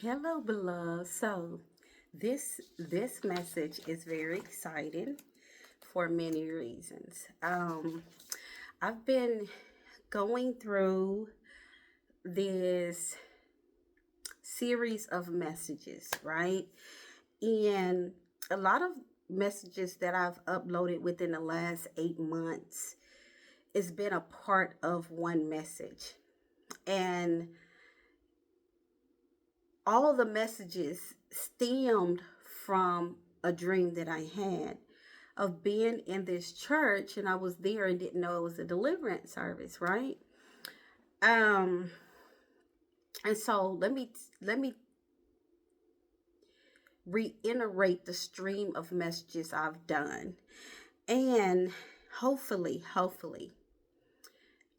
Hello, beloved. So, this message is very exciting for many reasons. I've been going through this series of messages, right? And a lot of messages that I've uploaded within the last 8 months has been a part of one message. And all the messages stemmed from a dream that I had of being in this church, and I was there and didn't know it was a deliverance service, right? Um and so let me reiterate the stream of messages I've done. And hopefully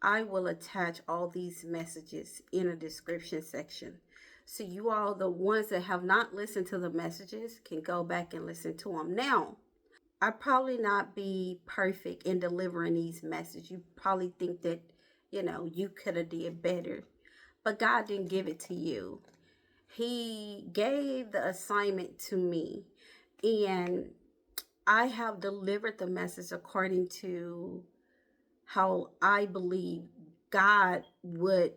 I will attach all these messages in a description section. So you all, the ones that have not listened to the messages, can go back and listen to them. Now, I probably not be perfect in delivering these messages. You probably think that, you could have did better. But God didn't give it to you. He gave the assignment to me. And I have delivered the message according to how I believe God would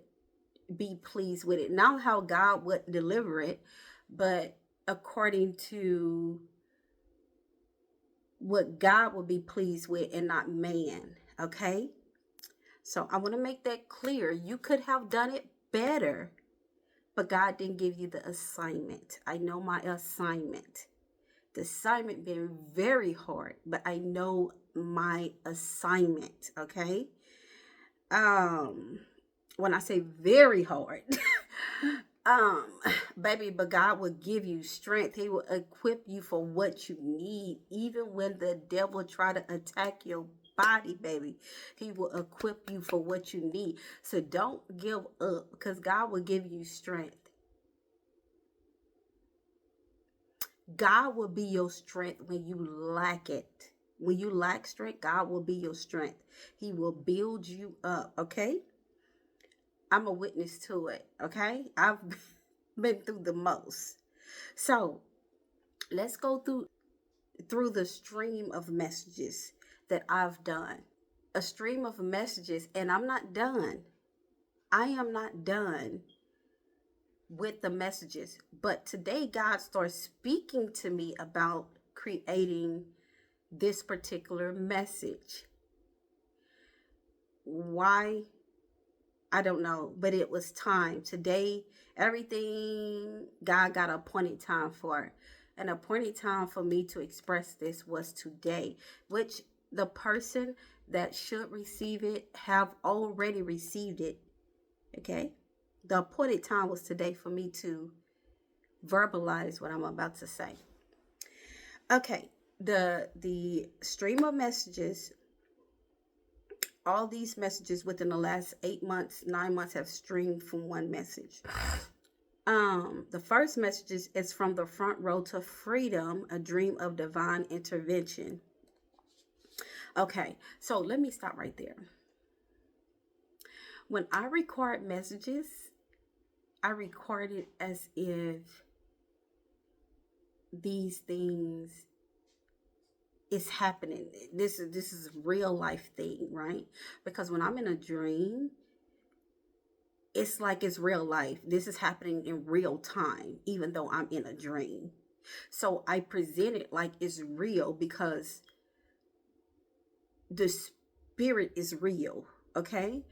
be pleased with it. Not how God would deliver it, but according to what God would be pleased with and not man. Okay? So I want to make that clear. You could have done it better, but God didn't give you the assignment. I know my assignment. The assignment been very hard, but I know my assignment. Okay? Um when I say very hard, um baby, but God will give you strength. He will equip you for what you need, even when the devil try to attack your body, baby. He will equip you for what you need. So don't give up, because God will give you strength. God will be your strength when you lack it. When you lack strength, God will be your strength. He will build you up. Okay, I'm a witness to it. Okay, I've been through the most. So let's go through the stream of messages that I've done. A stream of messages, and I'm not done. I am not done with the messages. But today God starts speaking to me about creating this particular message. Why? I don't know, but it was time. Today, everything God got appointed time for. An appointed time for me to express this was today, which the person that should receive it have already received it. Okay? The appointed time was today for me to verbalize what I'm about to say. Okay, the stream of messages, all these messages within the last 8 months, 9 months have streamed from one message. The first message is from the front row to freedom, a dream of divine intervention. Okay, so let me stop right there. When I record messages, I record it as if these things is happening. This is a real life thing, right? Because when I'm in a dream, it's like it's real life. This is happening in real time, even though I'm in a dream. So I present it like it's real because the spirit is real. Okay,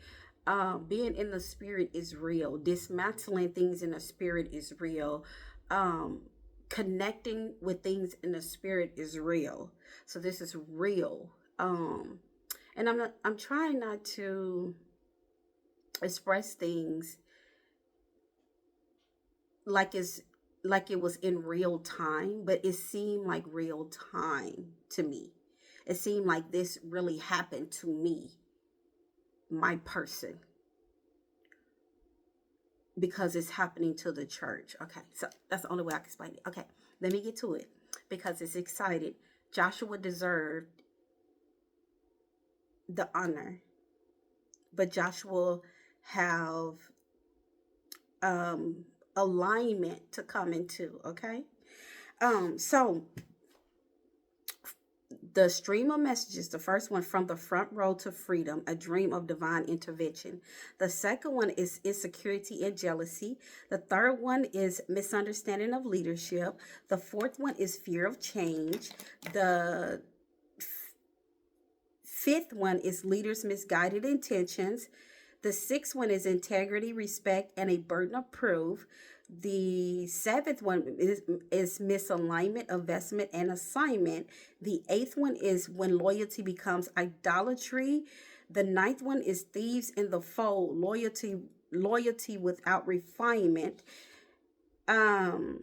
being in the spirit is real. Dismantling things in the spirit is real. Um, Connecting with things in the spirit is real. So this is real. And I'm trying not to express things like it's like it was in real time, but it seemed like real time to me. It seemed like this really happened to me, my person, because it's happening to the church. Okay, so that's the only way I can explain it. Okay, let me get to it because it's excited. Joshua deserved the honor, but Joshua have alignment to come into. Okay. So the stream of messages, the first one, From the Front Row to Freedom, a dream of divine intervention. The second one is insecurity and jealousy. The third one is misunderstanding of leadership. The fourth one is fear of change. The fifth one is leaders' misguided intentions. The sixth one is integrity, respect, and a burden of proof. The seventh one is misalignment, investment, and assignment. The eighth one is when loyalty becomes idolatry. The ninth one is thieves in the fold, loyalty without refinement. The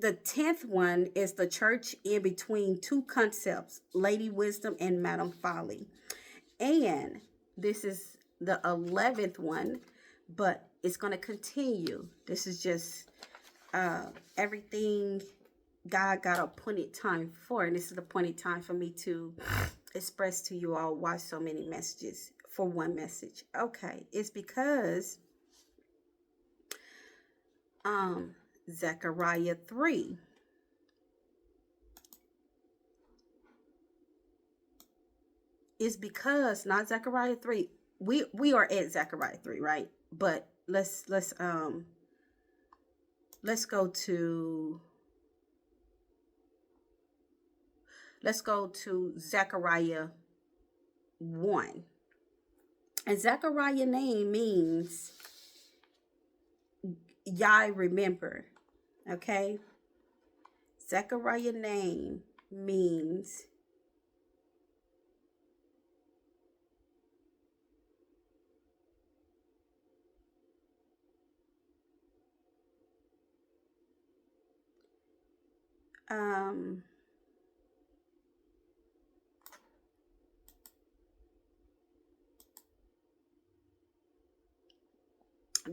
10th one is the church in between two concepts, Lady Wisdom and Madam Folly. And this is the 11th one, but it's going to continue. This is just everything God got appointed time for. And this is the appointed time for me to express to you all why so many messages for one message. Okay, it's because Zechariah 3. Is because not Zechariah 3. We are at Zechariah 3, right? But let's go to Zechariah 1. And Zechariah name means Yah remember. Okay? Zechariah name means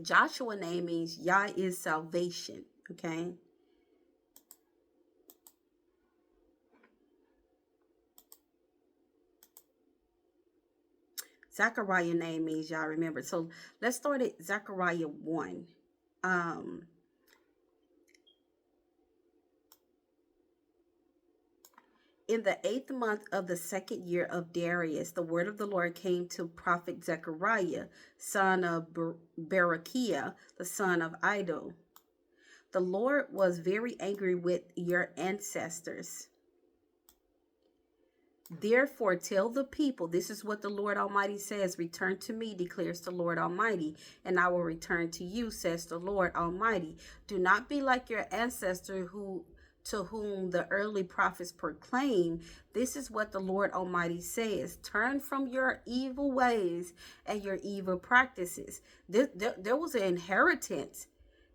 Joshua name means Yah is salvation. Okay? Zechariah name means Yah remember. So let's start at Zechariah 1. In the 8th month of the second year of Darius, the word of the Lord came to prophet Zechariah, son of Berechiah, the son of Iddo. The Lord was very angry with your ancestors. Therefore, tell the people, this is what the Lord Almighty says, return to me, declares the Lord Almighty, and I will return to you, says the Lord Almighty. Do not be like your ancestor to whom the early prophets proclaim, this is what the Lord Almighty says, turn from your evil ways and your evil practices. There was an inheritance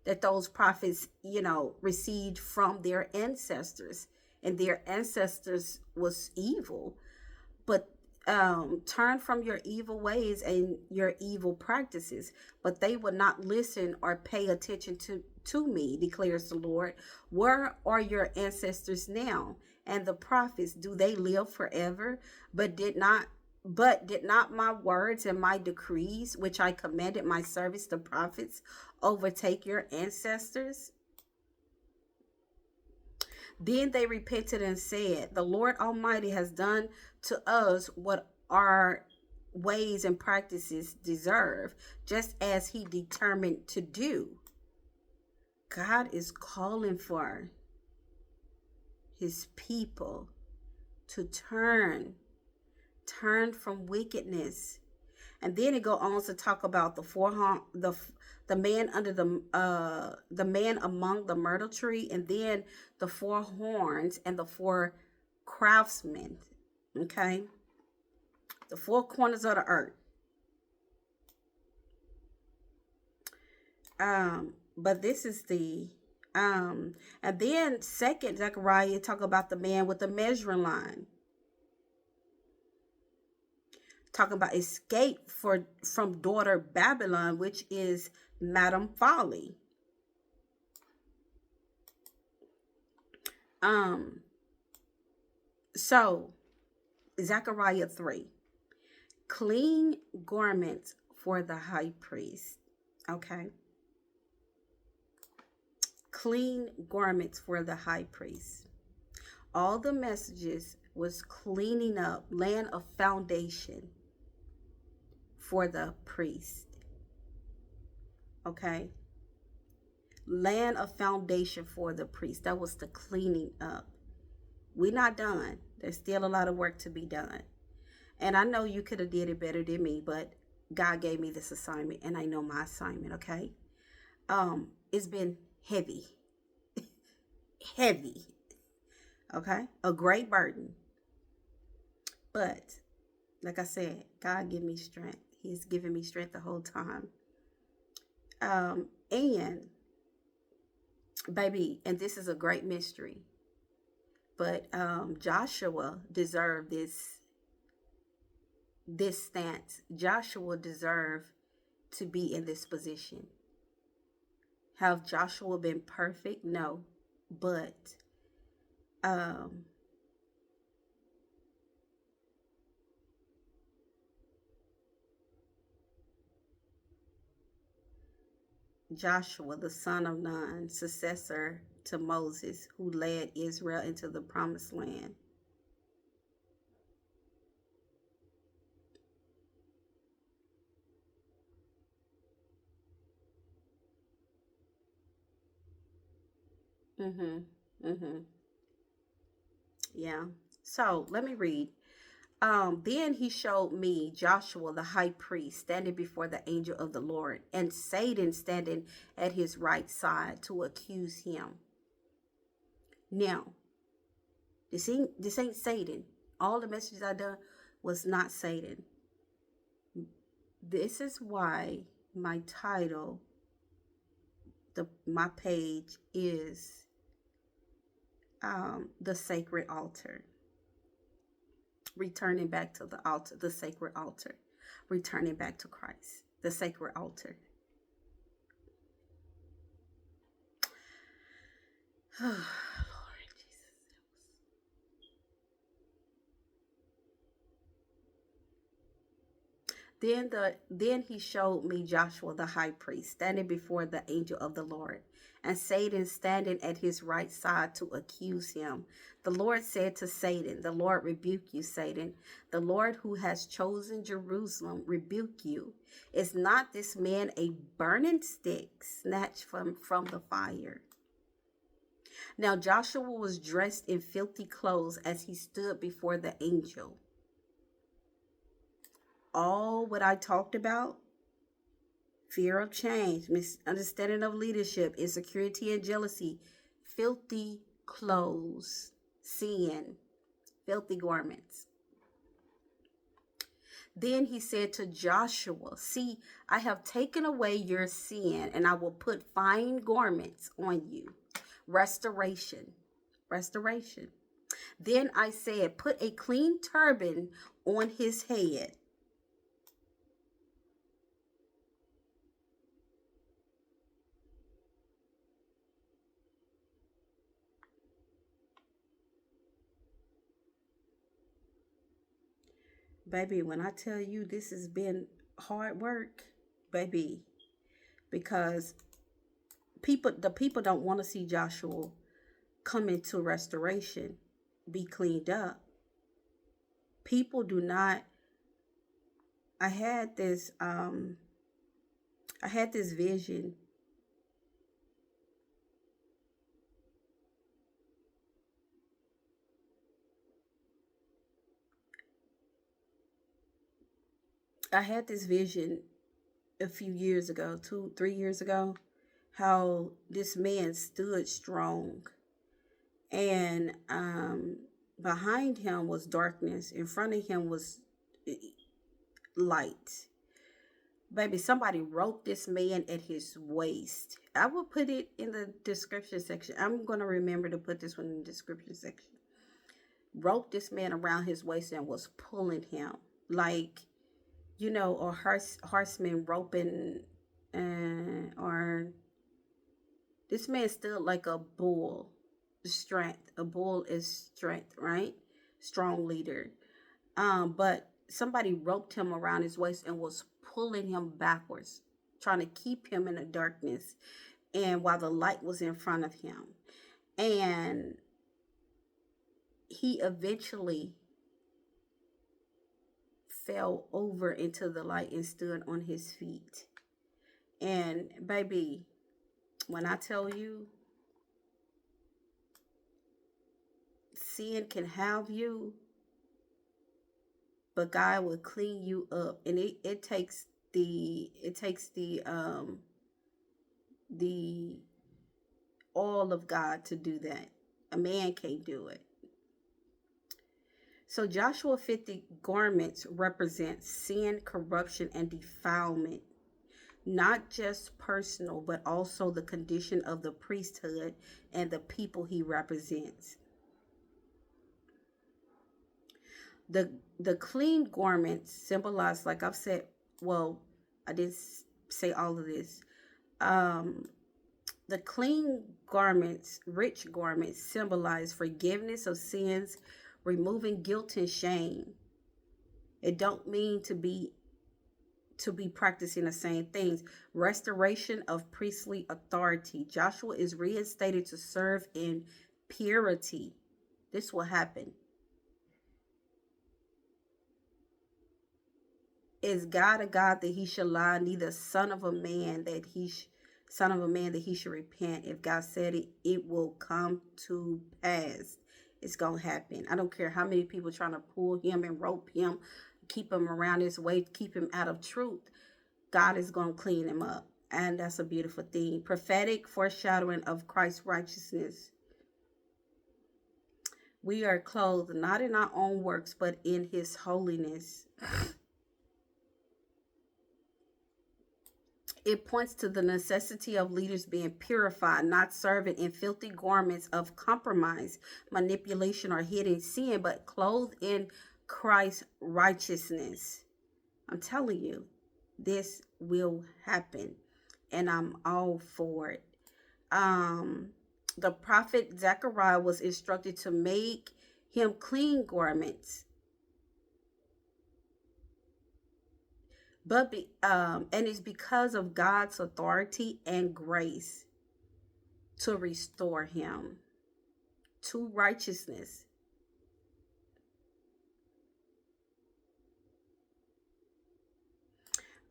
that those prophets, received from their ancestors, and their ancestors was evil. But turn from your evil ways and your evil practices. But they would not listen or pay attention to me, declares the Lord. Where are your ancestors now? And the prophets, do they live forever? But did not my words and my decrees, which I commanded my servants the prophets, overtake your ancestors? Then they repented and said, the Lord Almighty has done to us what our ways and practices deserve, just as he determined to do. God is calling for his people to turn from wickedness. And then it goes on to talk about the man under the man among the myrtle tree, and then the 4 horns and the 4 craftsmen. Okay, the 4 corners of the earth. But this is the and then second Zechariah talk about the man with the measuring line. Talking about escape from daughter Babylon, which is Madam Folly. So Zechariah 3. Clean garments for the high priest. Okay. clean garments for the high priest. All the messages was cleaning up, laying a foundation for the priest. Okay? Laying a foundation for the priest. That was the cleaning up. We're not done. There's still a lot of work to be done. And I know you could have did it better than me, but God gave me this assignment and I know my assignment, okay? It's been heavy. Heavy. Okay? A great burden. But like I said, God give me strength. He's given me strength the whole time. And baby, and this is a great mystery, but Joshua deserved this stance. Joshua deserved to be in this position. Have Joshua been perfect? No, but Joshua, the son of Nun, successor to Moses, who led Israel into the promised land. Yeah. So let me read. Then he showed me Joshua the high priest standing before the angel of the Lord, and Satan standing at his right side to accuse him. Now, this ain't Satan. All the messages I done was not Satan. This is why my title, my page is the sacred altar. Returning back to the altar, the sacred altar. Returning back to Christ, the sacred altar. Lord Jesus. Then he showed me Joshua the high priest standing before the angel of the Lord, and Satan standing at his right side to accuse him. The Lord said to Satan, "The Lord rebuke you, Satan. The Lord who has chosen Jerusalem rebuke you. Is not this man a burning stick snatched from the fire?" Now Joshua was dressed in filthy clothes as he stood before the angel. All what I talked about, fear of change, misunderstanding of leadership, insecurity and jealousy, filthy clothes, sin, filthy garments. Then he said to Joshua, "See, I have taken away your sin, and I will put fine garments on you." Restoration. Restoration. Then I said, "Put a clean turban on his head." Baby, when I tell you this has been hard work, baby, because the people don't want to see Joshua come into restoration, be cleaned up. People do not. I had this vision. I had this vision a few years ago, 2-3 years ago, how this man stood strong, and behind him was darkness, in front of him was light. Baby, somebody wrote this man at his waist. I will put it in the description section. I'm going to remember to put this one in the description section. Wrote this man around his waist and was pulling him like, a horseman roping, or this man stood like a bull. Strength. A bull is strength, right? Strong leader. But somebody roped him around his waist and was pulling him backwards, trying to keep him in the darkness. and while the light was in front of him. And he eventually fell over into the light and stood on his feet. And baby, when I tell you, sin can have you, but God will clean you up. And it takes the all of God to do that. A man can't do it. So Joshua 50 garments represent sin, corruption, and defilement, not just personal, but also the condition of the priesthood and the people he represents. The clean garments symbolize, like I've said, well, I didn't say all of this. The clean garments, rich garments, symbolize forgiveness of sins, removing guilt and shame. It don't mean to be practicing the same things. Restoration of priestly authority. Joshua is reinstated to serve in purity. This will happen. Is God a God that he should lie? Neither son of a man that he should repent. If God said it, it will come to pass. It's gonna happen. I don't care how many people trying to pull him and rope him, keep him around his way, keep him out of truth. God is gonna clean him up, and that's a beautiful thing. Prophetic foreshadowing of Christ's righteousness. We are clothed not in our own works, but in his holiness. It points to the necessity of leaders being purified, not serving in filthy garments of compromise, manipulation, or hidden sin, but clothed in Christ's righteousness. I'm telling you, this will happen, and I'm all for it. The prophet Zachariah was instructed to make him clean garments. But and it's because of God's authority and grace to restore him to righteousness.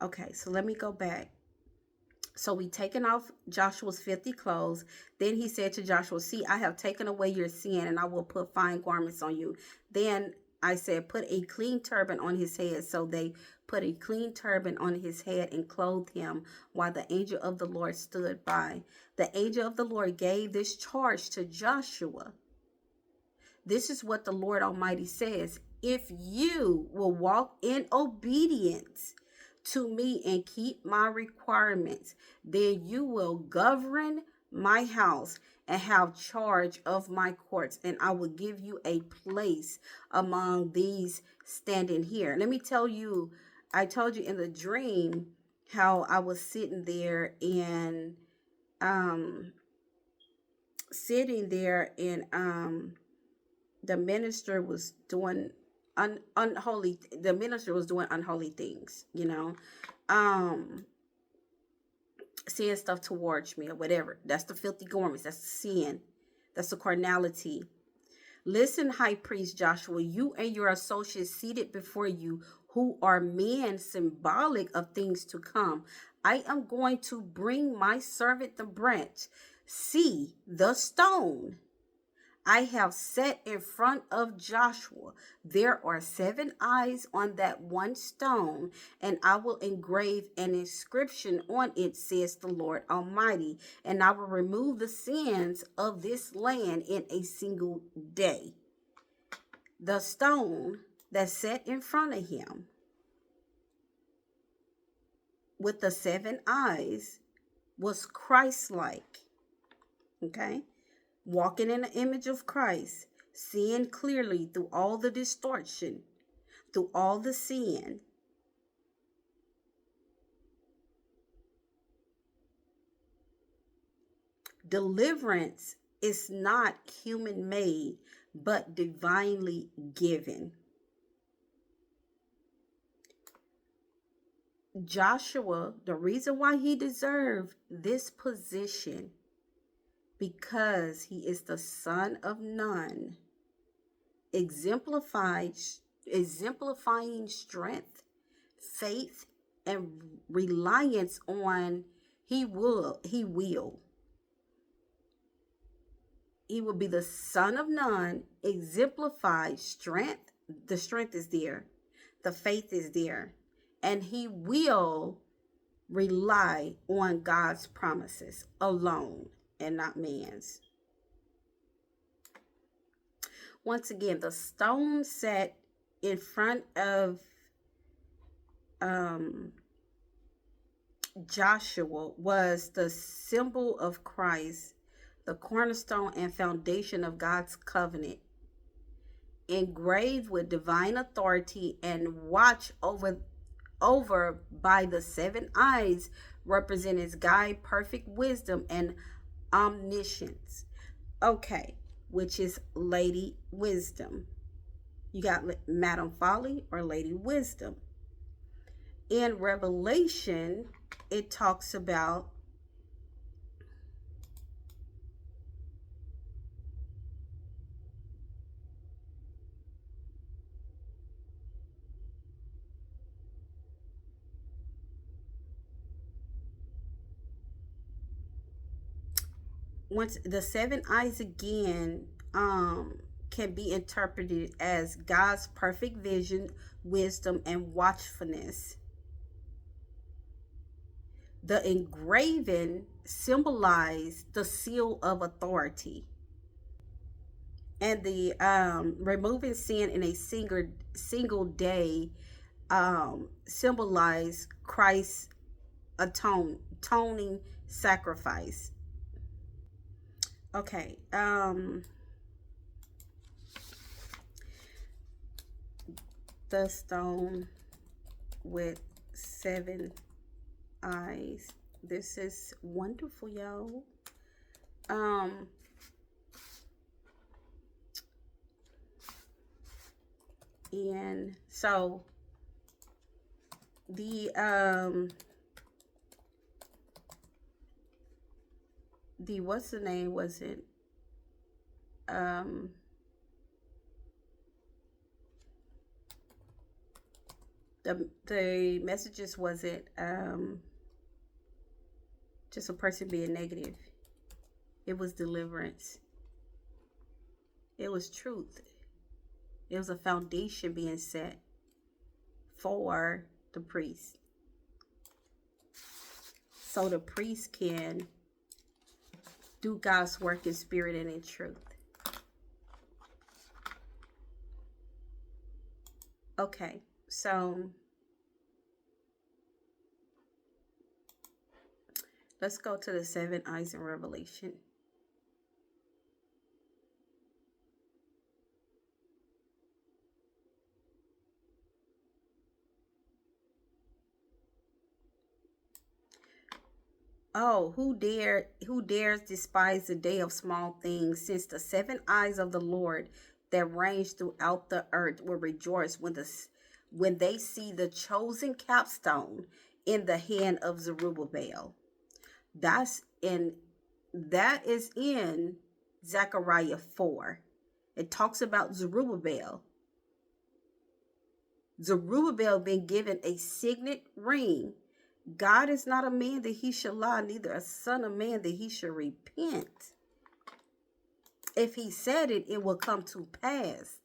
Okay, so let me go back. So we taken off Joshua's 50 clothes. Then he said to Joshua, see, I have taken away your sin, and I will put fine garments on you. Then I said, put a clean turban on his head. So they put a clean turban on his head and clothed him while the angel of the Lord stood by. The angel of the Lord gave this charge to Joshua. This is what the Lord Almighty says. If you will walk in obedience to me and keep my requirements, then you will govern my house and have charge of my courts, and I will give you a place among these standing here. Let me tell you, I told you in the dream how I was sitting there and the minister was doing unholy things, saying stuff towards me or whatever. That's the filthy garments. That's the sin. That's the carnality. Listen, high priest Joshua, you and your associates seated before you, who are men symbolic of things to come. I am going to bring my servant the branch. See the stone I have set in front of Joshua. There are 7 eyes on that one stone, and I will engrave an inscription on it, says the Lord Almighty, and I will remove the sins of this land in a single day. The stone that's set in front of him with the 7 eyes was Christ-like. Okay? Walking in the image of Christ, seeing clearly through all the distortion, through all the sin. Deliverance is not human made, but divinely given. Joshua, the reason why he deserved this position, because he is the son of none, exemplifying strength, faith, and reliance on he will be the son of none, exemplified strength. The strength is there, the faith is there, and he will rely on God's promises alone and not man's. Once again, the stone set in front of Joshua was the symbol of Christ, the cornerstone and foundation of God's covenant, engraved with divine authority and watched over by the 7 eyes, represent his guide, perfect wisdom and omniscience. Okay, which is Lady Wisdom. You got Madam Folly or Lady Wisdom. In Revelation, it talks about once the 7 eyes again can be interpreted as God's perfect vision, wisdom, and watchfulness. The engraving symbolized the seal of authority, and the removing sin in a single day symbolized Christ's atoning sacrifice. Okay, the stone with 7 eyes. This is wonderful, y'all. And so the what's the name, was it the messages wasn't just a person being negative. It was deliverance. It was truth. It was a foundation being set for the priest, so the priest can do God's work in spirit and in truth. Okay, so let's go to the 7 eyes in Revelation. Oh, who dares despise the day of small things, since the 7 eyes of the Lord that range throughout the earth will rejoice when they see the chosen capstone in the hand of Zerubbabel. That is in Zachariah 4. It talks about Zerubbabel. Zerubbabel being given a signet ring. God is not a man that he should lie, neither a son of man that he should repent. If he said it, it will come to pass.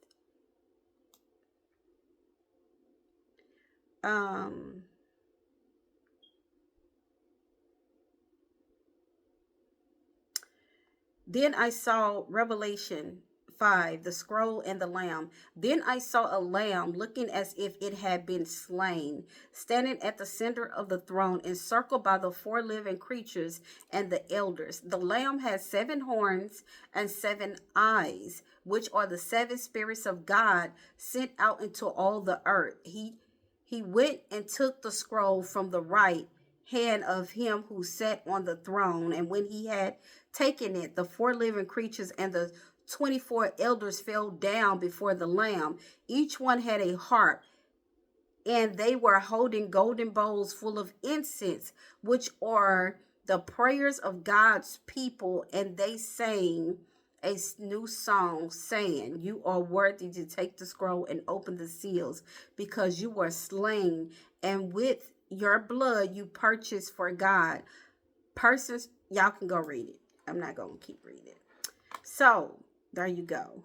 Then I saw Revelation 5, the scroll and the lamb. Then I saw a lamb looking as if it had been slain, standing at the center of the throne, encircled by the 4 living creatures and the elders. The lamb had 7 horns and 7 eyes, which are the 7 spirits of God sent out into all the earth. He went and took the scroll from the right hand of him who sat on the throne, and when he had taken it, the 4 living creatures and the 24 elders fell down before the Lamb. Each one had a harp and they were holding golden bowls full of incense, which are the prayers of God's people, and they sang a new song saying, "You are worthy to take the scroll and open the seals, because you were slain, and with your blood you purchased for God persons." Y'all can go read it. I'm not going to keep reading. So there you go.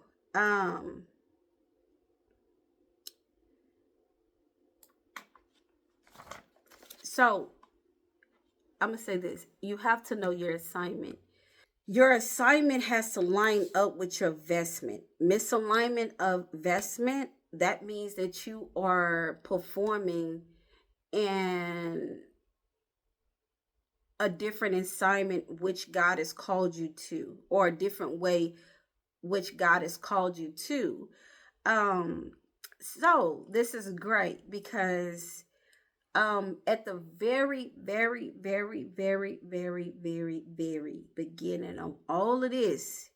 So I'm going to say this. You have to know your assignment. Your assignment has to line up with your vestment. Misalignment of vestment, that means that you are performing in a different assignment which God has called you to, or a different way which God has called you to. Um, so this is great because at the very, very, very, very, very, very, very beginning of all of this,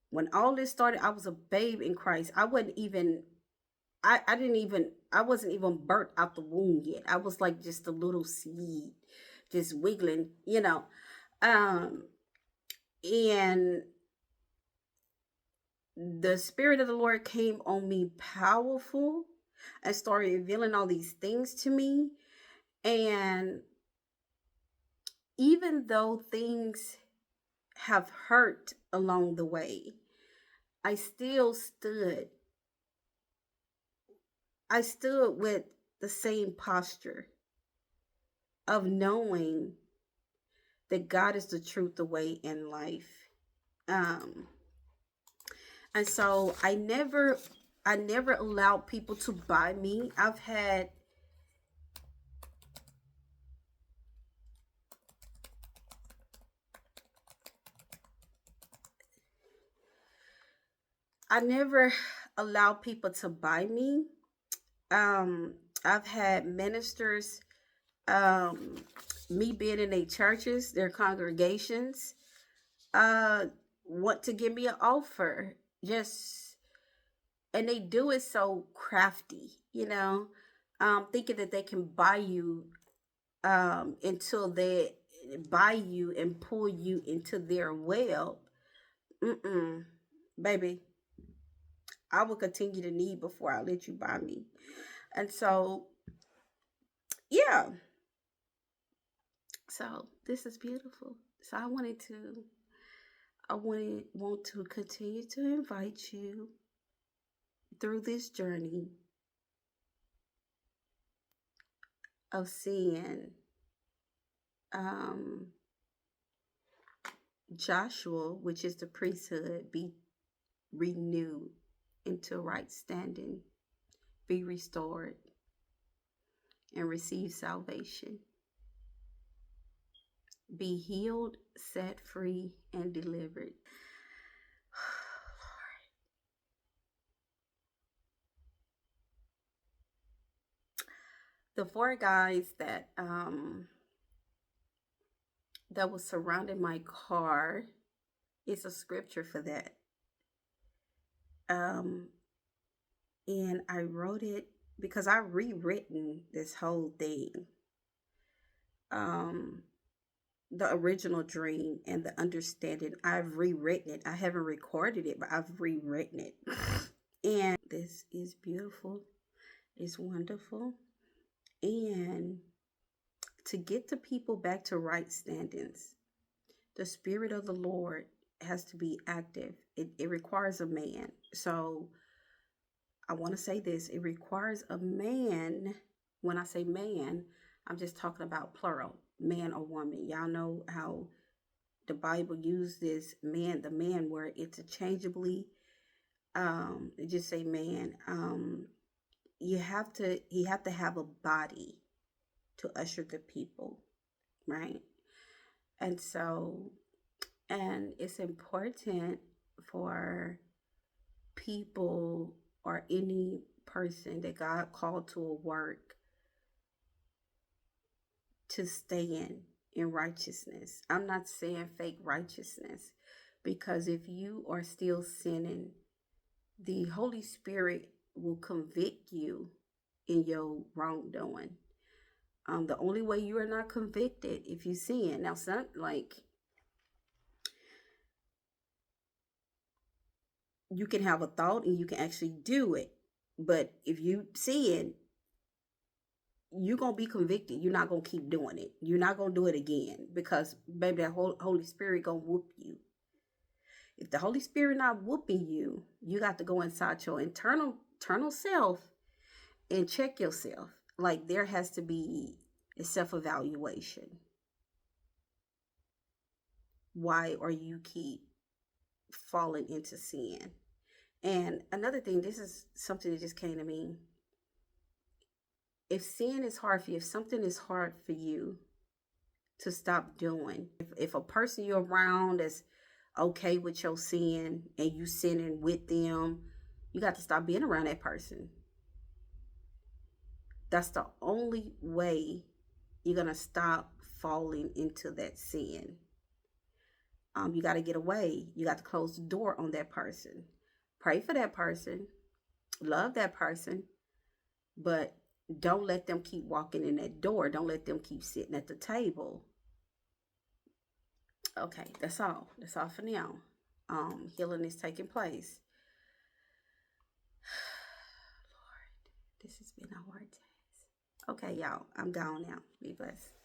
when all this started, I was a babe in Christ. I wasn't even, I didn't even, I wasn't even burnt out the womb yet. I was like just a little seed, just wiggling, you know. Um, and the Spirit of the Lord came on me powerful and started revealing all these things to me. And even though things have hurt along the way, I still stood. I stood with the same posture of knowing that God is the truth, the way, and life. Um, and so I never allowed people to buy me. I never allowed people to buy me. Um, I've had ministers, um, me being in their churches, their congregations, uh, want to give me an offer. Just, and they do it so crafty, thinking that they can buy you, until they buy you and pull you into their well. Mm-mm, baby, I will continue to need before I let you buy me. And so, yeah. So this is beautiful. So want to continue to invite you through this journey of seeing um, Joshua, which is the priesthood, be renewed into right standing, be restored, and receive salvation. Be healed, set free, and delivered. The four guys that was surrounding my car is a scripture for that. And I wrote it because I rewritten this whole thing. The original dream and the understanding, I've rewritten it. I haven't recorded it, but I've rewritten it. And this is beautiful. It's wonderful. And to get the people back to right standings, the Spirit of the Lord has to be active. It requires a man. So I want to say this. It requires a man. When I say man, I'm just talking about plural, man or woman. Y'all know how the Bible uses man, the man word interchangeably. Just say man. He have to have a body to usher the people, right? And so, and it's important for people or any person that God called to a work to stand in righteousness. I'm not saying fake righteousness, because if you are still sinning, the Holy Spirit will convict you in your wrongdoing. The only way you are not convicted if you sin. Now, some like you can have a thought and you can actually do it, but if you sin, you're gonna be convicted. You're not gonna keep doing it. You're not gonna do it again because baby, that Holy Spirit gonna whoop you. If the Holy Spirit not whooping you, you got to go inside your internal self and check yourself. Like there has to be a self-evaluation. Why are you keep falling into sin? And another thing, this is something that just came to me. If sin is hard for you, if something is hard for you to stop doing, if a person you're around is okay with your sin and you sinning with them, you got to stop being around that person. That's the only way you're going to stop falling into that sin. You got to get away. You got to close the door on that person. Pray for that person. Love that person. But don't let them keep walking in that door. Don't let them keep sitting at the table. Okay, that's all. That's all for now. Healing is taking place. Lord, this has been a hard task. Okay, y'all. I'm gone now. Be blessed.